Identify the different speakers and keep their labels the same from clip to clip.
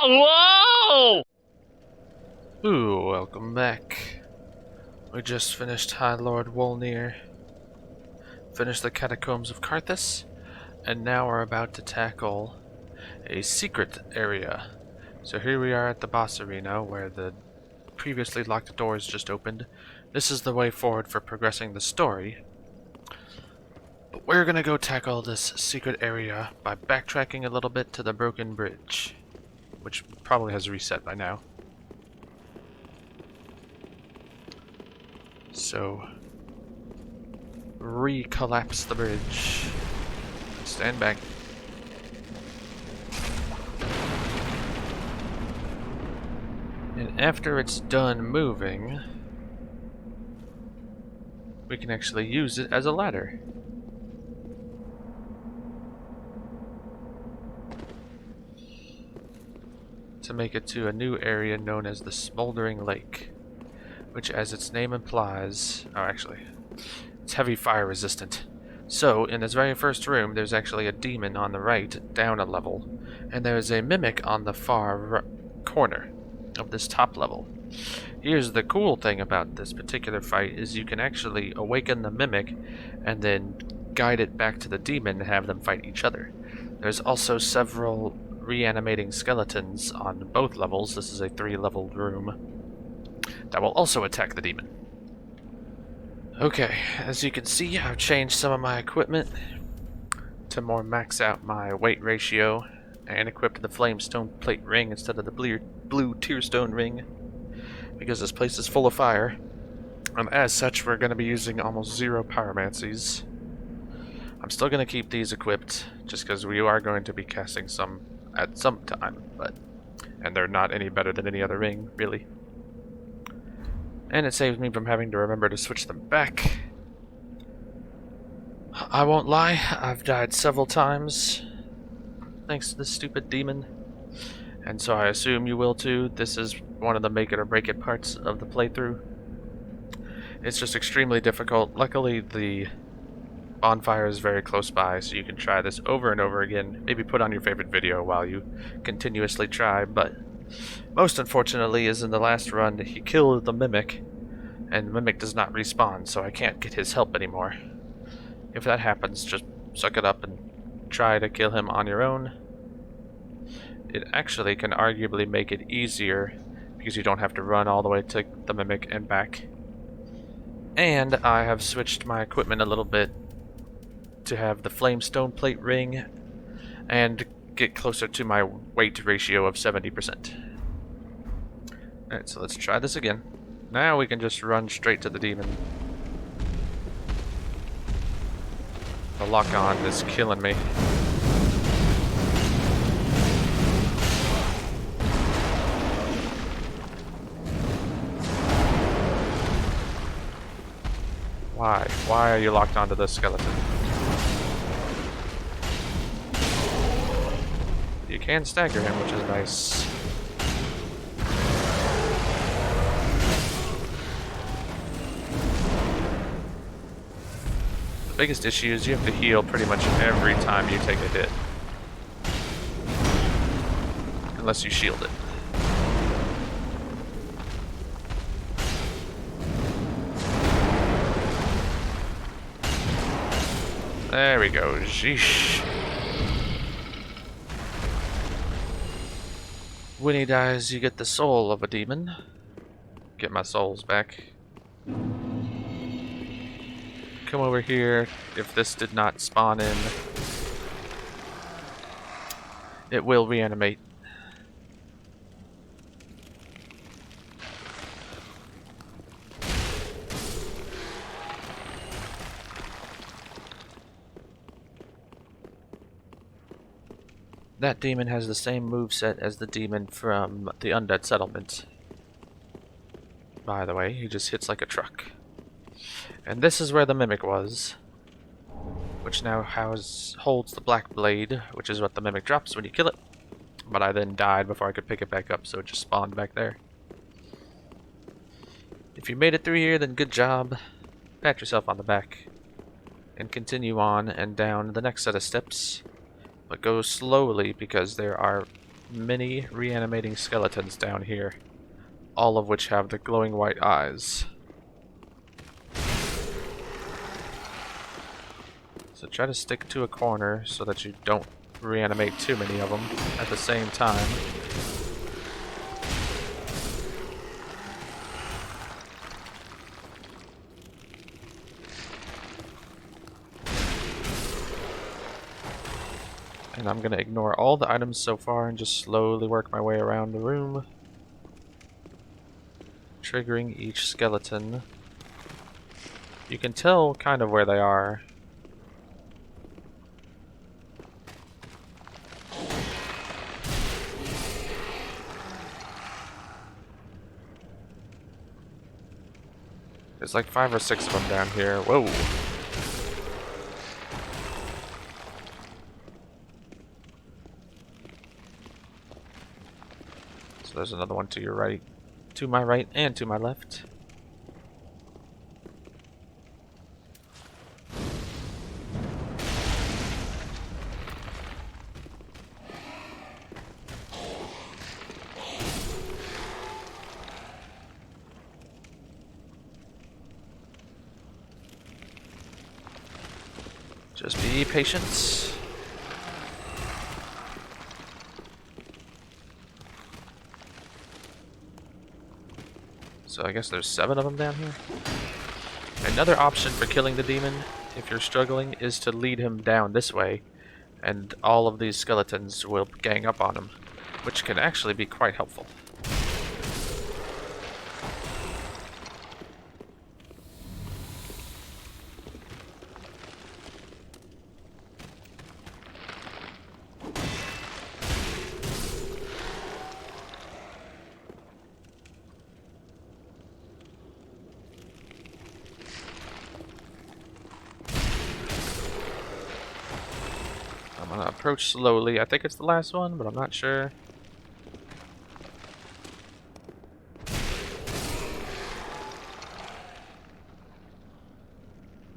Speaker 1: Whoa!
Speaker 2: Ooh, welcome back. We just finished High Lord Wolnir, finished the Catacombs of Karthus, and now we're about to tackle a secret area. So here we are at the boss arena, where the previously locked doors just opened. This is the way forward for progressing the story. But we're gonna go tackle this secret area by backtracking a little bit to the broken bridge, which probably has reset by now. So, recollapse the bridge. Stand back. And after it's done moving, we can actually use it as a ladder. To make it to a new area known as the Smouldering Lake, which, as its name implies, it's heavy fire resistant. So, in this very first room, there's actually a demon on the right, down a level, and there is a mimic on the far corner of this top level. Here's the cool thing about this particular fight is you can actually awaken the mimic and then guide it back to the demon and have them fight each other. There's also several reanimating skeletons on both levels. This is a 3-leveled room that will also attack the demon. Okay, as you can see, I've changed some of my equipment to more max out my weight ratio and equipped the flamestone plate ring instead of the blue tearstone ring, because this place is full of fire, and as such we're going to be using almost zero pyromancies. I'm still going to keep these equipped, just because we are going to be casting some at some time, and they're not any better than any other ring, really. And it saves me from having to remember to switch them back. I won't lie, I've died several times, thanks to this stupid demon. And so I assume you will too. This is one of the make it or break it parts of the playthrough. It's just extremely difficult. Luckily, the bonfire is very close by, so you can try this over and over again. Maybe put on your favorite video while you continuously try, but most unfortunately is in the last run, he killed the Mimic, and the Mimic does not respawn, so I can't get his help anymore. If that happens, just suck it up and try to kill him on your own. It actually can arguably make it easier, because you don't have to run all the way to the Mimic and back. And I have switched my equipment a little bit to have the flamestone plate ring and get closer to my weight ratio of 70%. Alright, so let's try this again. Now we can just run straight to the demon. The lock-on is killing me. Why? Why are you locked onto this skeleton? You can stagger him, which is nice. The biggest issue is you have to heal pretty much every time you take a hit. Unless you shield it. There we go. Sheesh. When he dies, you get the soul of a demon. Get my souls back. Come over here. If this did not spawn in, it will reanimate. That demon has the same moveset as the demon from the Undead Settlement. By the way, he just hits like a truck. And this is where the Mimic was, which now holds the Black Blade, which is what the Mimic drops when you kill it. But I then died before I could pick it back up, so it just spawned back there. If you made it through here, then good job. Pat yourself on the back. And continue on and down the next set of steps. But go slowly, because there are many reanimating skeletons down here, all of which have the glowing white eyes. So try to stick to a corner so that you don't reanimate too many of them at the same time. And I'm going to ignore all the items so far and just slowly work my way around the room, triggering each skeleton. You can tell kind of where they are. There's like 5 or 6 of them down here. Whoa! So there's another one to your right, to my right, and to my left. Just be patient. So I guess there's 7 of them down here. Another option for killing the demon, if you're struggling, is to lead him down this way, and all of these skeletons will gang up on him, which can actually be quite helpful. I'm gonna approach slowly. I think it's the last one, but I'm not sure.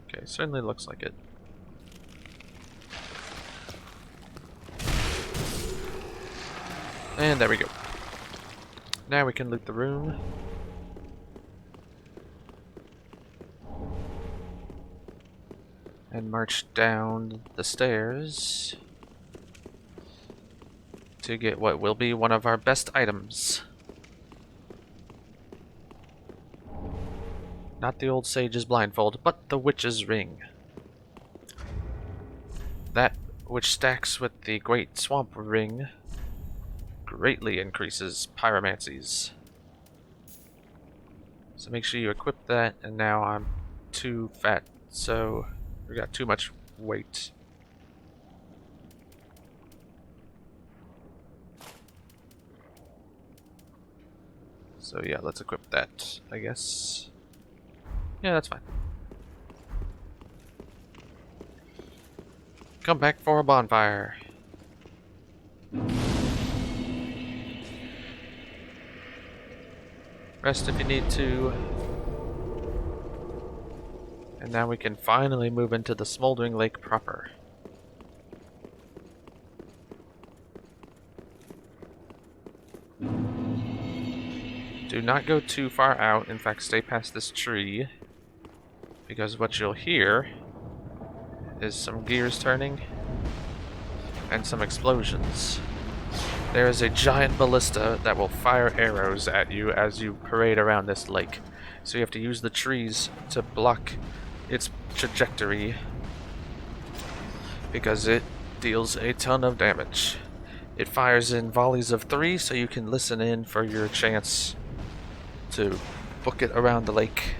Speaker 2: Okay, certainly looks like it. And there we go. Now we can loot the room. And march down the stairs to get what will be one of our best items. Not the old sage's blindfold, but the witch's ring. That which stacks with the great swamp ring greatly increases pyromancies. So make sure you equip that, and now I'm too fat, so we got too much weight. So yeah, let's equip that, I guess. Yeah, that's fine. Come back for a bonfire. Rest if you need to. And now we can finally move into the Smouldering Lake proper. Do not go too far out. In fact, stay past this tree. Because what you'll hear is some gears turning and some explosions. There is a giant ballista that will fire arrows at you as you parade around this lake. So you have to use the trees to block its trajectory because it deals a ton of damage. It fires in volleys of 3, so you can listen in for your chance to book it around the lake.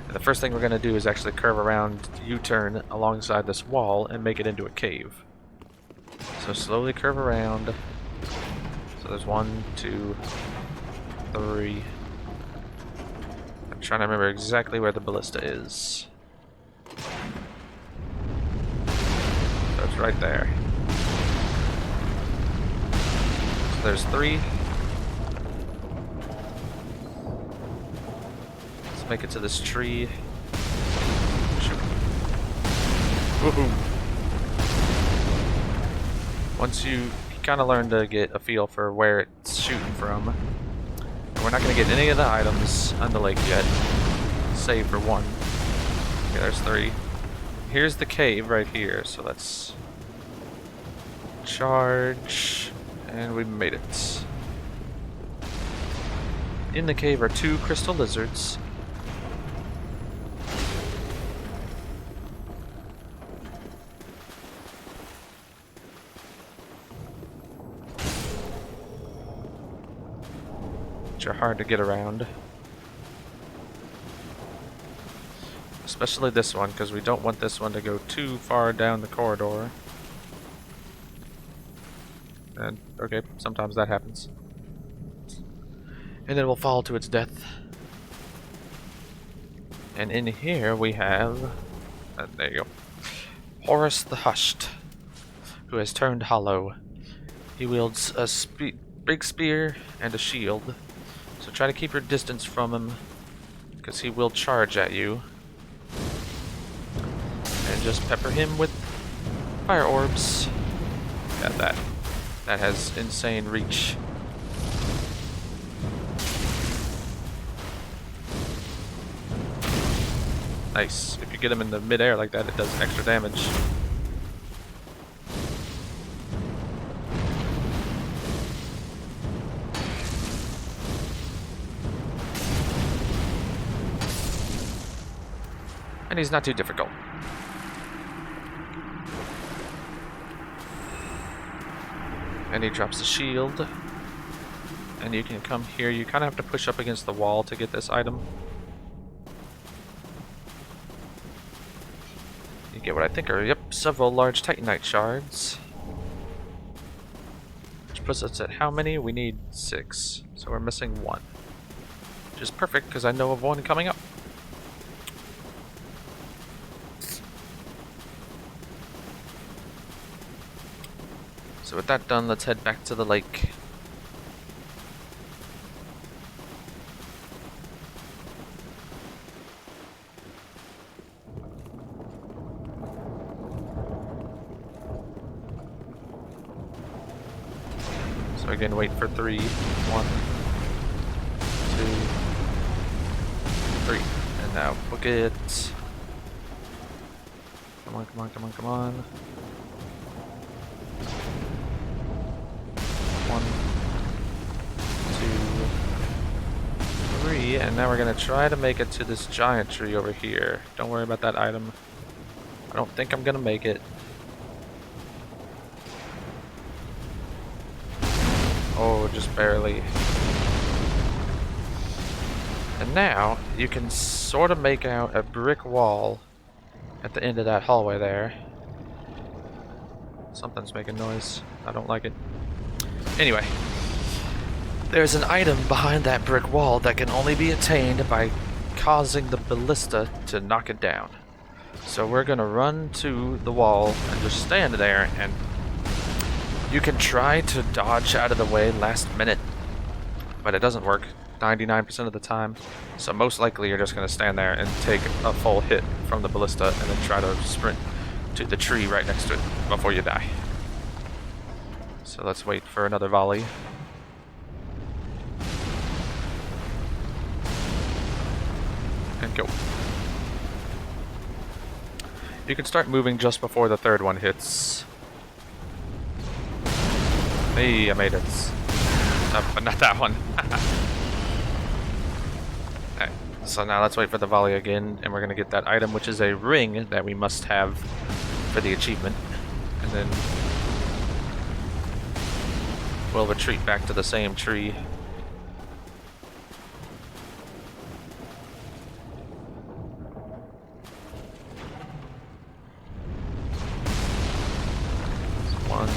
Speaker 2: And the first thing we're going to do is actually curve around, U-turn alongside this wall and make it into a cave. So slowly curve around. So there's 1, 2, 3. I'm trying to remember exactly where the ballista is. So it's right there. So there's 3. Let's make it to this tree. Shoot. Woohoo! Once you kind of learn to get a feel for where it's shooting from. We're not going to get any of the items on the lake yet, save for one. Okay, there's 3. Here's the cave right here, so let's charge, and we made it. In the cave are 2 crystal lizards. Which are hard to get around. Especially this one, because we don't want this one to go too far down the corridor. And, okay, sometimes that happens. And it will fall to its death. And in here we have... there you go. Horace the Hushed, who has turned hollow. He wields a big spear and a shield. So try to keep your distance from him, because he will charge at you. And just pepper him with fire orbs. Got that. That has insane reach. Nice. If you get him in the mid-air like that, it does extra damage. And he's not too difficult. And he drops the shield. And you can come here. You kind of have to push up against the wall to get this item. You get what I think are, yep, several large Titanite shards. Which puts us at how many? We need 6. So we're missing 1. Which is perfect, because I know of 1 coming up. So with that done, let's head back to the lake. So again, wait for 3. 1, 2, 3. And now book it. Come on, come on, come on, come on. 1, 2, 3, and now we're gonna try to make it to this giant tree over here. Don't worry about that item. I don't think I'm gonna make it. Oh, just barely. And now you can sort of make out a brick wall at the end of that hallway there. Something's making noise. I don't like it. Anyway, there's an item behind that brick wall that can only be attained by causing the ballista to knock it down. So we're gonna run to the wall and just stand there, and you can try to dodge out of the way last minute, but it doesn't work 99% of the time. So most likely you're just gonna stand there and take a full hit from the ballista and then try to sprint to the tree right next to it before you die. So let's wait for another volley. And go. You can start moving just before the 3rd one hits. Hey, I made it. But not that one. Alright, so now let's wait for the volley again, and we're gonna get that item, which is a ring that we must have for the achievement. And then we'll retreat back to the same tree. So 1, 2,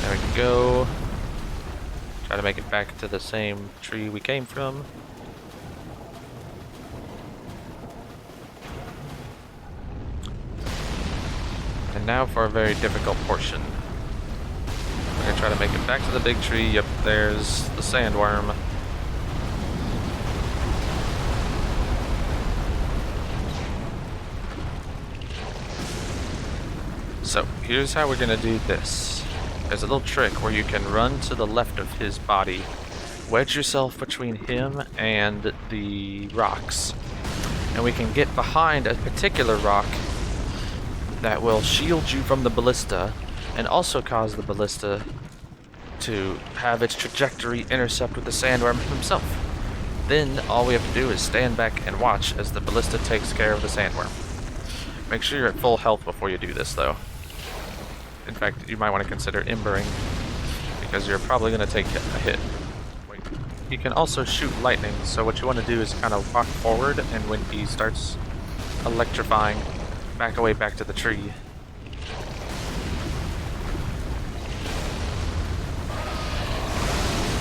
Speaker 2: there we go. Try to make it back to the same tree we came from. And now for a very difficult portion. We're gonna try to make it back to the big tree. Yep, there's the sandworm. So, here's how we're gonna do this. there's a little trick where you can run to the left of his body, wedge yourself between him and the rocks, and we can get behind a particular rock that will shield you from the ballista and also cause the ballista to have its trajectory intercept with the sandworm himself. Then all we have to do is stand back and watch as the ballista takes care of the sandworm. Make sure you're at full health before you do this, though. In fact, you might want to consider embering, because you're probably going to take a hit. Wait. You can also shoot lightning, so what you want to do is kind of walk forward, and when he starts electrifying, back away back to the tree.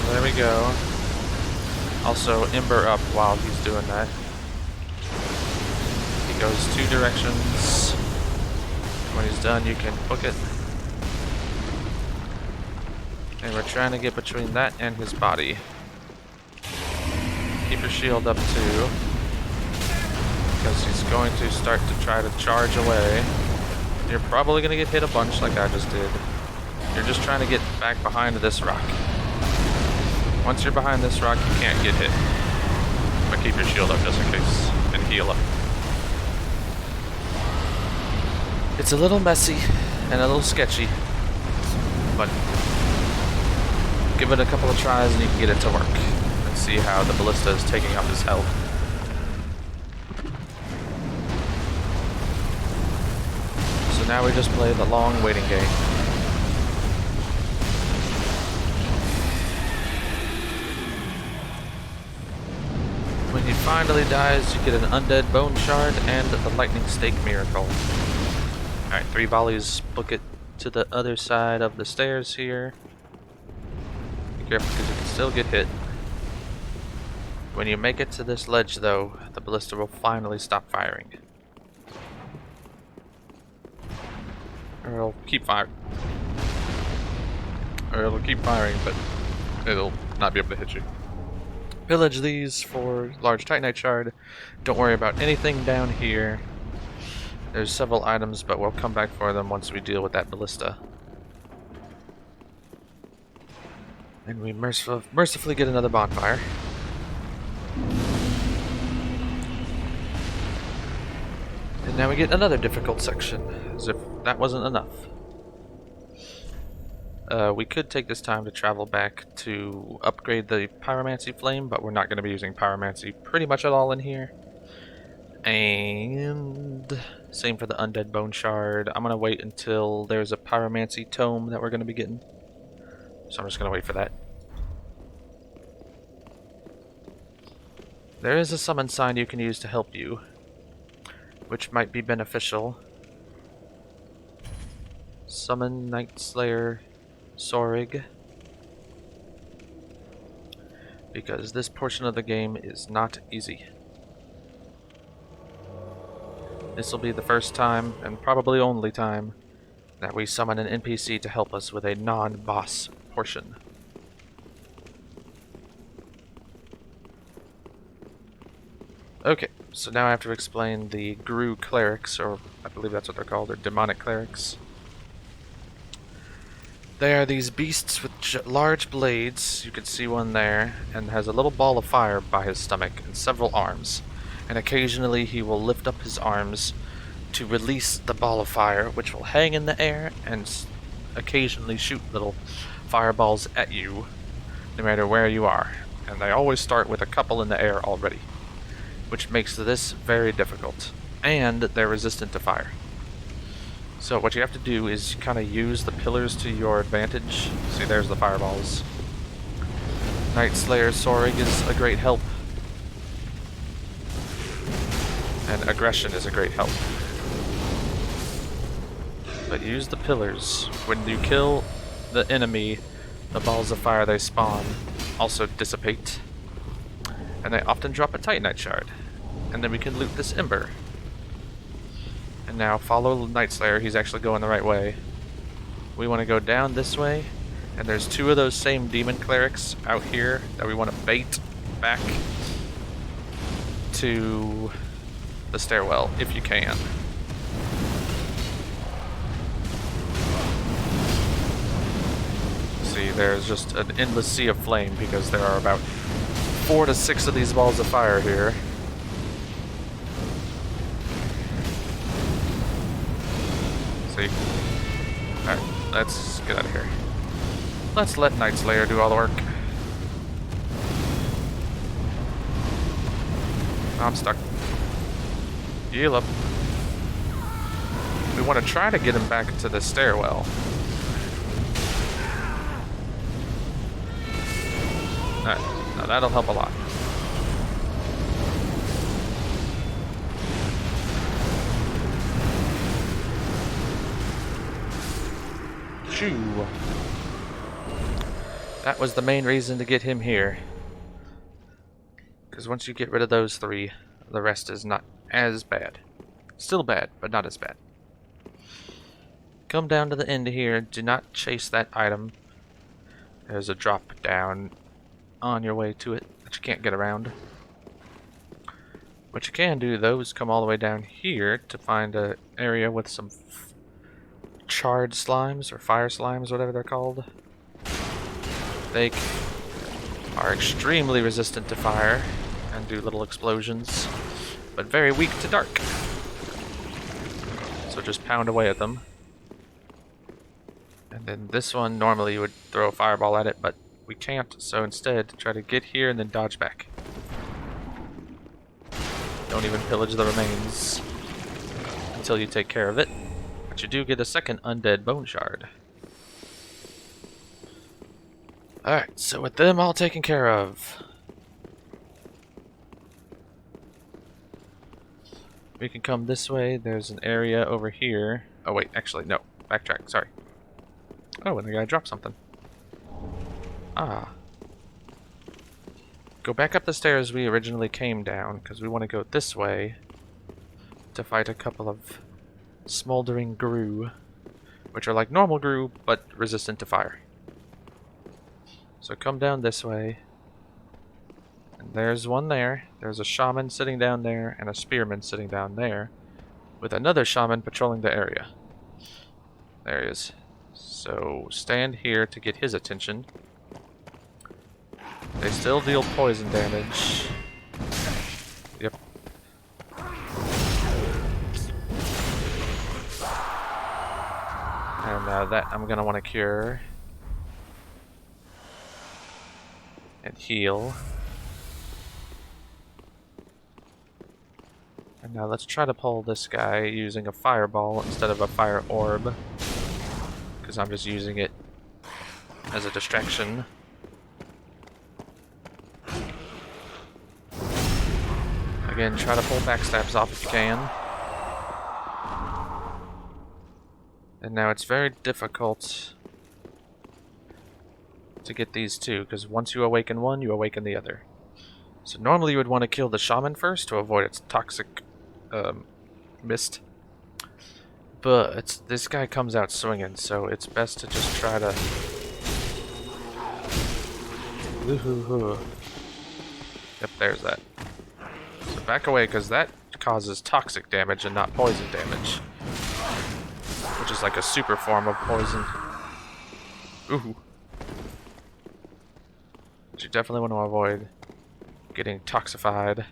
Speaker 2: There we go. Also, ember up while he's doing that. He goes 2 directions. When he's done, you can book it. And we're trying to get between that and his body. Keep your shield up too, because he's going to start to try to charge away. You're probably going to get hit a bunch like I just did. You're just trying to get back behind this rock. Once you're behind this rock, you can't get hit. But keep your shield up just in case, and heal up. It's a little messy and a little sketchy, but give it a couple of tries and you can get it to work. And see how the ballista is taking up his health. So now we just play the long waiting game. When he finally dies, you get an undead bone shard and the lightning stake miracle. Alright, 3 volleys, book it to the other side of the stairs here. Be careful because you can still get hit. When you make it to this ledge though, the ballista will finally stop firing. Or it'll keep firing. Or it'll keep firing, but it'll not be able to hit you. Pillage these for large titanite shard. Don't worry about anything down here. There's several items, but we'll come back for them once we deal with that ballista. And we mercifully get another bonfire. And now we get another difficult section, as if that wasn't enough. We could take this time to travel back to upgrade the pyromancy flame, but we're not going to be using pyromancy pretty much at all in here. And same for the undead bone shard. I'm going to wait until there's a pyromancy tome that we're going to be getting. So I'm just going to wait for that. There is a summon sign you can use to help you, which might be beneficial. Summon Night Slayer Sorig, because this portion of the game is not easy. This will be the first time, and probably only time, that we summon an NPC to help us with a non-boss portion. Okay, so now I have to explain the Gru clerics, or I believe that's what they're called, or demonic clerics. They are these beasts with large blades. You can see one there, and has a little ball of fire by his stomach and several arms. And occasionally he will lift up his arms to release the ball of fire, which will hang in the air and occasionally shoot little fireballs at you, no matter where you are. And they always start with a couple in the air already, which makes this very difficult. And they're resistant to fire. So what you have to do is kind of use the pillars to your advantage. See, there's the fireballs. Night Slayer Sorig is a great help. And aggression is a great help. But use the pillars. When you kill the enemy, the balls of fire they spawn also dissipate. And they often drop a titanite shard. And then we can loot this ember. And now follow Night Slayer, he's actually going the right way. We want to go down this way, and there's 2 of those same demon clerics out here that we want to bait back to the stairwell, if you can. there is just an endless sea of flame because there are about 4 to 6 of these balls of fire here. See? Alright, let's get out of here. Let's let Night Slayer do all the work. I'm stuck. Heal up. We want to try to get him back to the stairwell. Alright, now that'll help a lot. Shoo. That was the main reason to get him here. Because once you get rid of those 3, the rest is not as bad. Still bad, but not as bad. Come down to the end here. Do not chase that item. There's a drop down on your way to it that you can't get around. What you can do, though, is come all the way down here to find an area with some charred slimes, or fire slimes, whatever they're called. They are extremely resistant to fire and do little explosions, but very weak to dark. So just pound away at them. And then this one, normally you would throw a fireball at it, but we can't, so instead try to get here and then dodge back. Don't even pillage the remains until you take care of it. But you do get a second undead bone shard. Alright, so with them all taken care of, we can come this way. There's an area over here. Oh wait, actually, no. Backtrack, sorry. Oh, and the guy dropped something. Ah. Go back up the stairs we originally came down, because we want to go this way to fight a couple of Smouldering Grue, which are like normal Grue, but resistant to fire. So come down this way. And there's one there. There's a shaman sitting down there, and a spearman sitting down there, with another shaman patrolling the area. There he is. So stand here to get his attention. They still deal poison damage. Yep. And that I'm gonna want to cure. And heal. And now let's try to pull this guy using a fireball instead of a fire orb, because I'm just using it as a distraction. Again, try to pull backstabs off if you can. And now it's very difficult to get these two, because once you awaken one, you awaken the other. So normally you would want to kill the shaman first to avoid its toxic mist. But this guy comes out swinging, so it's best to just try to... Yep, there's that. So back away, because that causes toxic damage and not poison damage. Which is like a super form of poison. Ooh. But you definitely want to avoid getting toxified.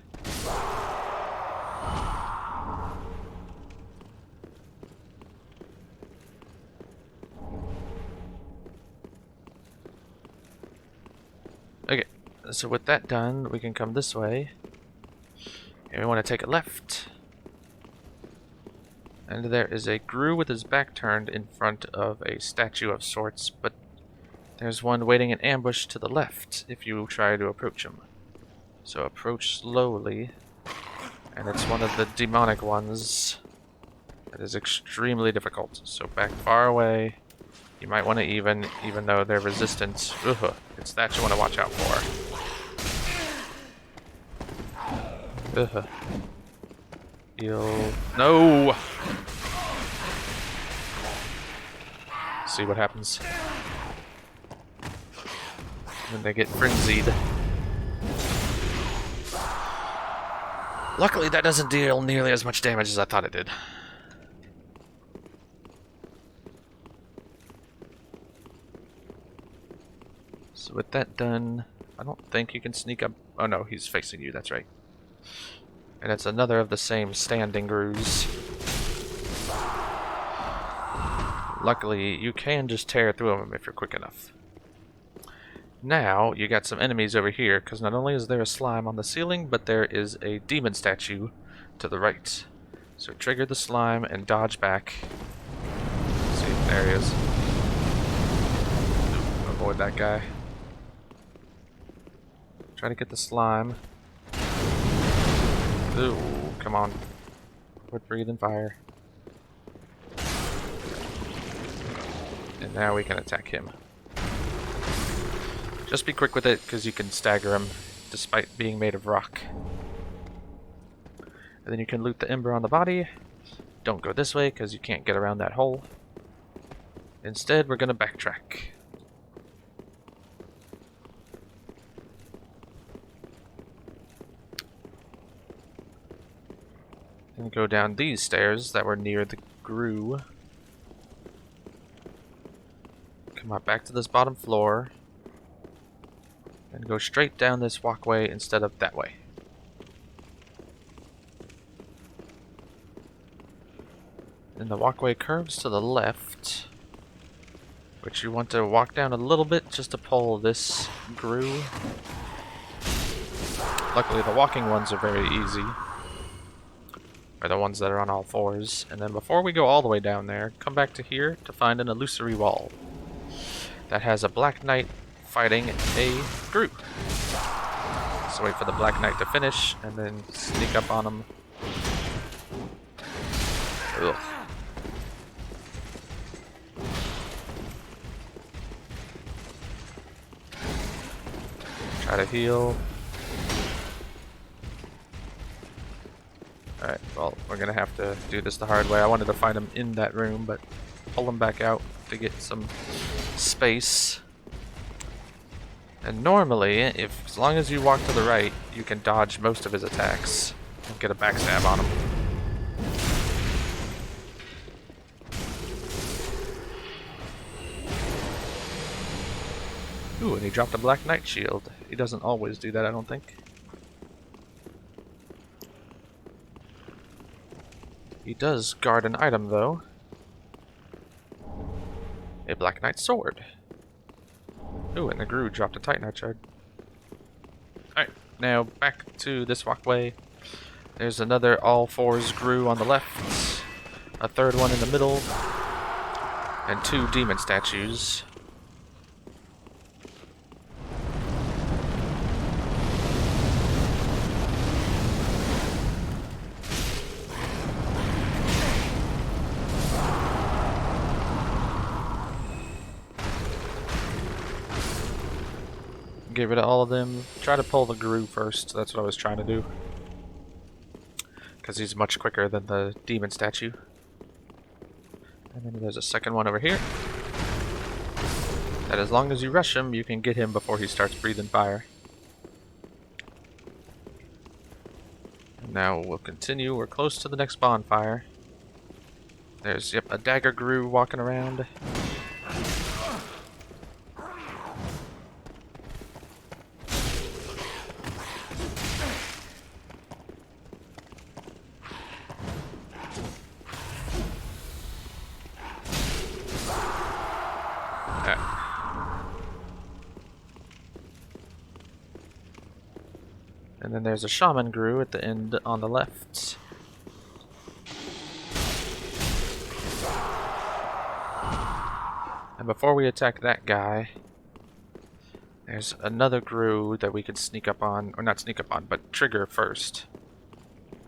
Speaker 2: Okay, so with that done, we can come this way. And we want to take a left. And there is a Grue with his back turned in front of a statue of sorts, but there's one waiting in ambush to the left if you try to approach him. So approach slowly, and it's one of the demonic ones that is extremely difficult. So back far away. You might want to even though they're resistant. Ugh, it's that you want to watch out for. Ugh. Heal. No! See what happens. When they get frenzied. Luckily, that doesn't deal nearly as much damage as I thought it did. So with that done, I don't think you can sneak up. Oh no, he's facing you, that's right. And it's another of the same standing grooves. Luckily, you can just tear through them if you're quick enough. Now, you got some enemies over here, because not only is there a slime on the ceiling, but there is a demon statue to the right. So trigger the slime and dodge back. See, there he is. Avoid that guy. Try to get the slime. Ooh, come on. Quit breathing fire. And now we can attack him. Just be quick with it, because you can stagger him, despite being made of rock. And then you can loot the ember on the body. Don't go this way, because you can't get around that hole. Instead, we're going to backtrack. And go down these stairs that were near the grue. Come on, back to this bottom floor. And go straight down this walkway instead of that way. And the walkway curves to the left, which you want to walk down a little bit just to pull this grue. Luckily, the walking ones are very easy. Or the ones that are on all fours. And then before we go all the way down there, come back to here to find an illusory wall that has a Black Knight fighting a grue. So wait for the Black Knight to finish, and then sneak up on him. Ugh. Try to heal. Alright, well, we're gonna have to do this the hard way. I wanted to find him in that room, but pull him back out to get some space. And normally, as long as you walk to the right, you can dodge most of his attacks and get a backstab on him. Ooh, and he dropped a Black Knight shield. He doesn't always do that, I don't think. He does guard an item, though. A Black Knight sword. Ooh, and the grue dropped a Titanite shard. Alright, now back to this walkway. There's another all fours grue on the left, a third one in the middle, and two demon statues. Get rid of all of them. Try to pull the grue first. That's what I was trying to do. Because he's much quicker than the demon statue. And then there's a second one over here. That as long as you rush him, you can get him before he starts breathing fire. And now we'll continue. We're close to the next bonfire. There's, yep, a dagger grue walking around. And then there's a shaman grue at the end on the left. And before we attack that guy, there's another grue that we could sneak up on, or not sneak up on, but trigger first.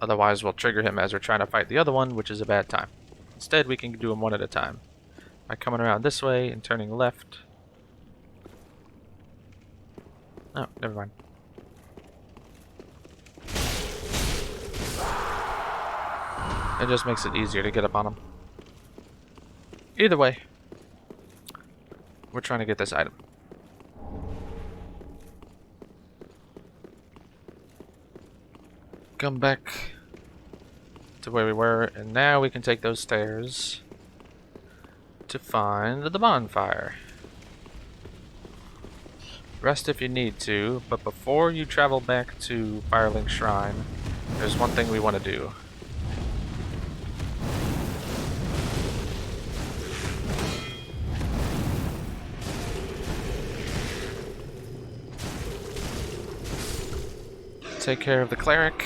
Speaker 2: Otherwise we'll trigger him as we're trying to fight the other one, which is a bad time. Instead we can do them one at a time. By coming around this way and turning left. Oh, never mind. It just makes it easier to get up on them. Either way, we're trying to get this item. Come back to where we were, and now we can take those stairs to find the bonfire. Rest if you need to, but before you travel back to Firelink Shrine, there's one thing we want to do. Take care of the cleric.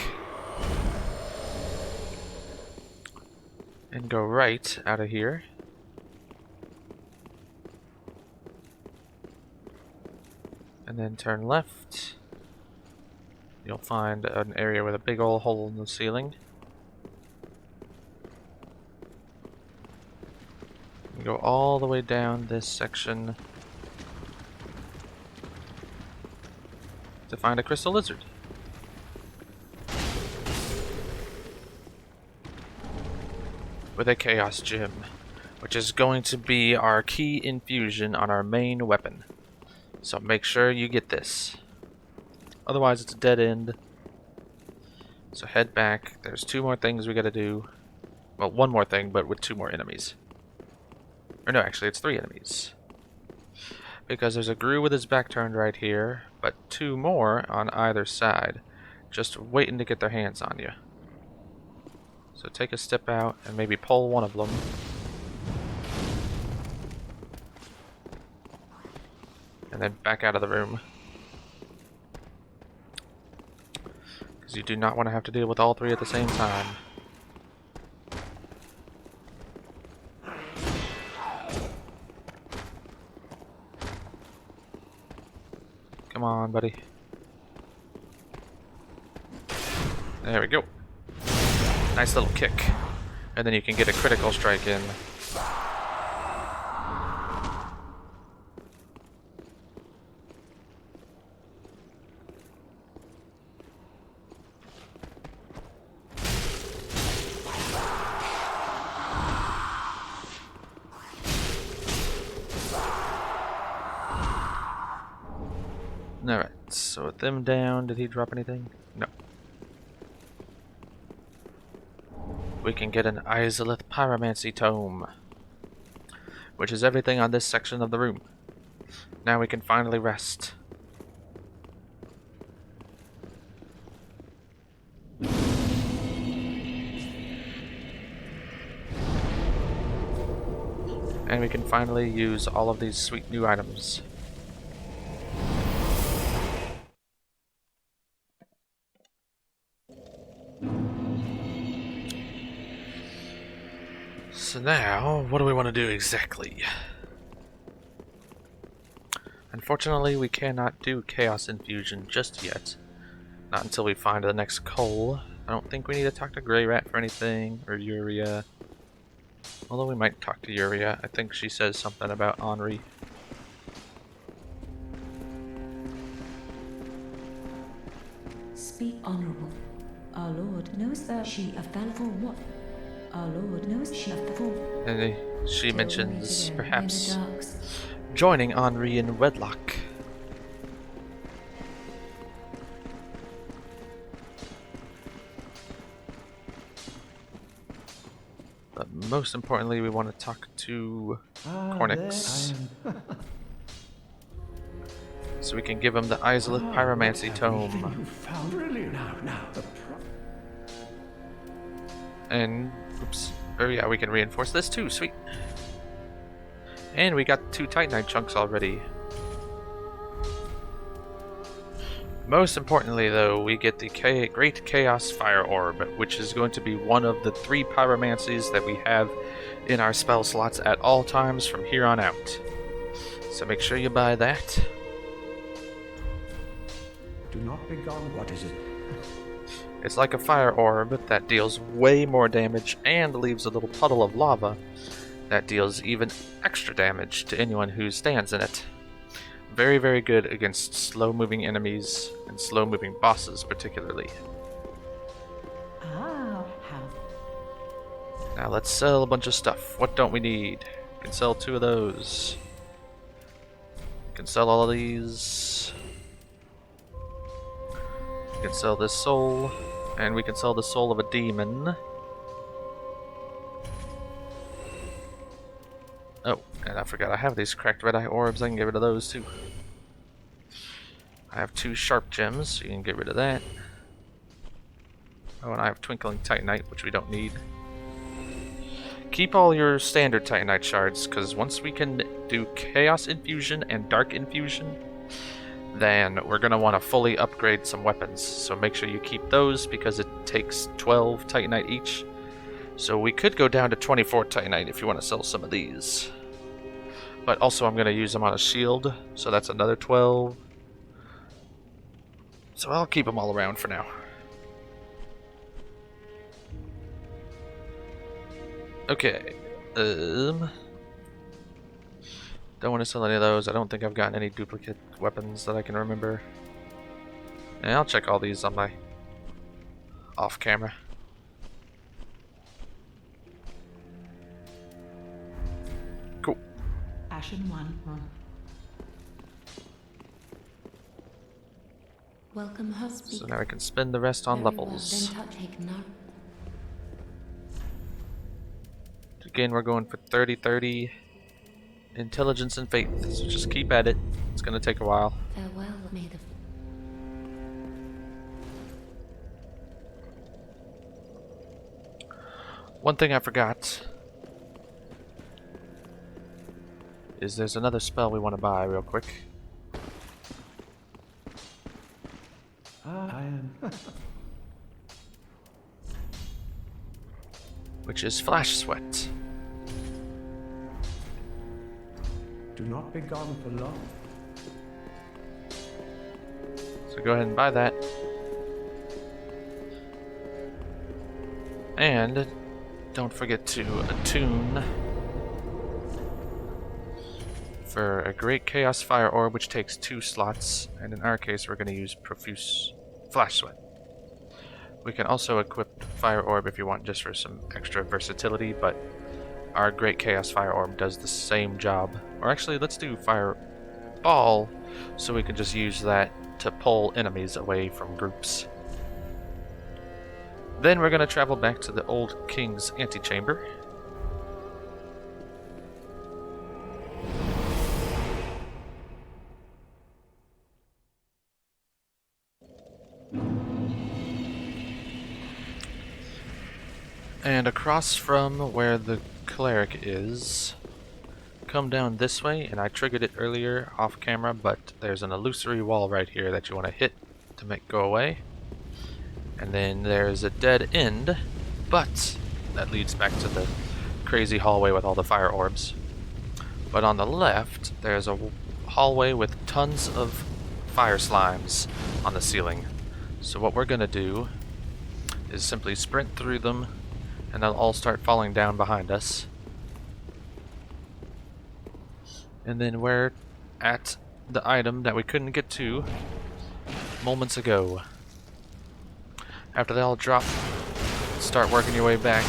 Speaker 2: And go right out of here. And then turn left. You'll find an area with a big old hole in the ceiling. You go all the way down this section to find a crystal lizard. With a chaos gem, which is going to be our key infusion on our main weapon. So make sure you get this. Otherwise it's a dead end. So head back. There's 2 more things we gotta do. Well, 1 more thing, but with 2 more enemies. Or no, actually it's 3 enemies. Because there's a Gru with his back turned right here, but 2 more on either side. Just waiting to get their hands on you. So take a step out and maybe pull one of them. And then back out of the room. Because you do not want to have to deal with all 3 at the same time. Come on, buddy. There we go. Nice little kick. And then you can get a critical strike in. Alright, so with them down, did he drop anything? No. We can get an Izalith Pyromancy Tome, which is everything on this section of the room. Now we can finally rest. And we can finally use all of these sweet new items. So now, what do we want to do exactly? Unfortunately, we cannot do Chaos Infusion just yet. Not until we find the next coal. I don't think we need to talk to Grey Rat for anything, or Uria. Although we might talk to Uria. I think she says something about Henri.
Speaker 1: Speak honorable. Our Lord knows that she a fell for what? Our Lord knows she a for.
Speaker 2: And she mentions perhaps joining Henri in wedlock. But most importantly, we want to talk to Cornix. So we can give him the Izalith Pyromancy Tome. And, oops, oh yeah, we can reinforce this too, sweet. And we got 2 Titanite chunks already. Most importantly though, we get the Great Chaos Fire Orb, which is going to be one of the 3 pyromancies that we have in our spell slots at all times from here on out. So make sure you buy that.
Speaker 3: Do not be gone. What is it?
Speaker 2: It's like a fire orb that deals way more damage and leaves a little puddle of lava that deals even extra damage to anyone who stands in it. Very, very good against slow-moving enemies and slow-moving bosses particularly.
Speaker 1: Ah, how?
Speaker 2: Now let's sell a bunch of stuff. What don't we need? We can sell 2 of those. We can sell all of these. We can sell this soul. And we can sell the soul of a demon. Oh, and I forgot I have these cracked red eye orbs. I can get rid of those too. I have 2 sharp gems, so you can get rid of that. Oh, and I have twinkling titanite, which we don't need. Keep all your standard titanite shards, because once we can do chaos infusion and dark infusion, then we're going to want to fully upgrade some weapons. So make sure you keep those, because it takes 12 titanite each. So we could go down to 24 titanite if you want to sell some of these. But also I'm going to use them on a shield, so that's another 12. So I'll keep them all around for now. Okay. Don't want to sell any of those. I don't think I've gotten any duplicate weapons that I can remember. And I'll check all these on my off camera. Cool.
Speaker 1: Ashen one.
Speaker 4: Welcome, host.
Speaker 2: So now I can spend the rest on levels.
Speaker 4: Then take no.
Speaker 2: Again, we're going for 30-30 intelligence and faith. So just keep at it. It's gonna take a while.
Speaker 4: Farewell, may the
Speaker 2: One thing I forgot is there's another spell we want to buy real quick.
Speaker 3: I am.
Speaker 2: Which is Flash Sweat.
Speaker 3: Do not be gone for long.
Speaker 2: So go ahead and buy that. And don't forget to attune for a Great Chaos Fire Orb, which takes 2 slots, and in our case we're going to use Profuse Flash Sweat. We can also equip Fire Orb if you want, just for some extra versatility, but our Great Chaos Fire Orb does the same job. Or actually, let's do Fire Ball, so we can just use that to pull enemies away from groups. Then we're going to travel back to the old King's Antechamber. And across from where the cleric is, come down this way, and I triggered it earlier off camera, but there's an illusory wall right here that you want to hit to make go away. And then there's a dead end, but that leads back to the crazy hallway with all the fire orbs. But on the left, there's a hallway with tons of fire slimes on the ceiling. So what we're going to do is simply sprint through them, and they'll all start falling down behind us. And then we're at the item that we couldn't get to moments ago. After they all drop, start working your way back.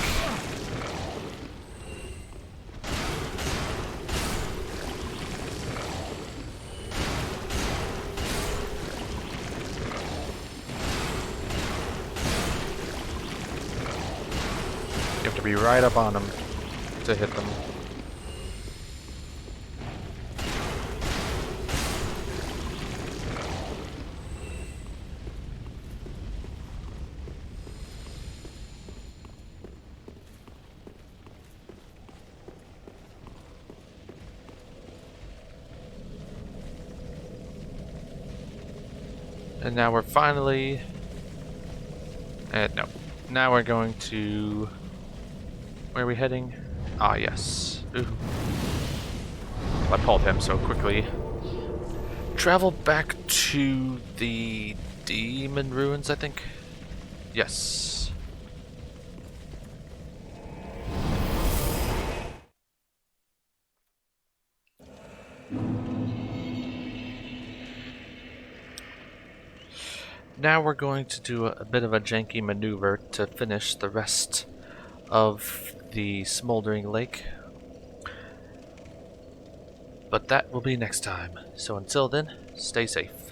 Speaker 2: You have to be right up on them to hit them. And now we're finally... no. Now we're going to... Where are we heading? Ah, yes. Ooh. I pulled him so quickly. Travel back to the Demon Ruins, I think? Yes. Now we're going to do a bit of a janky maneuver to finish the rest of the Smouldering Lake. But that will be next time. So until then, stay safe.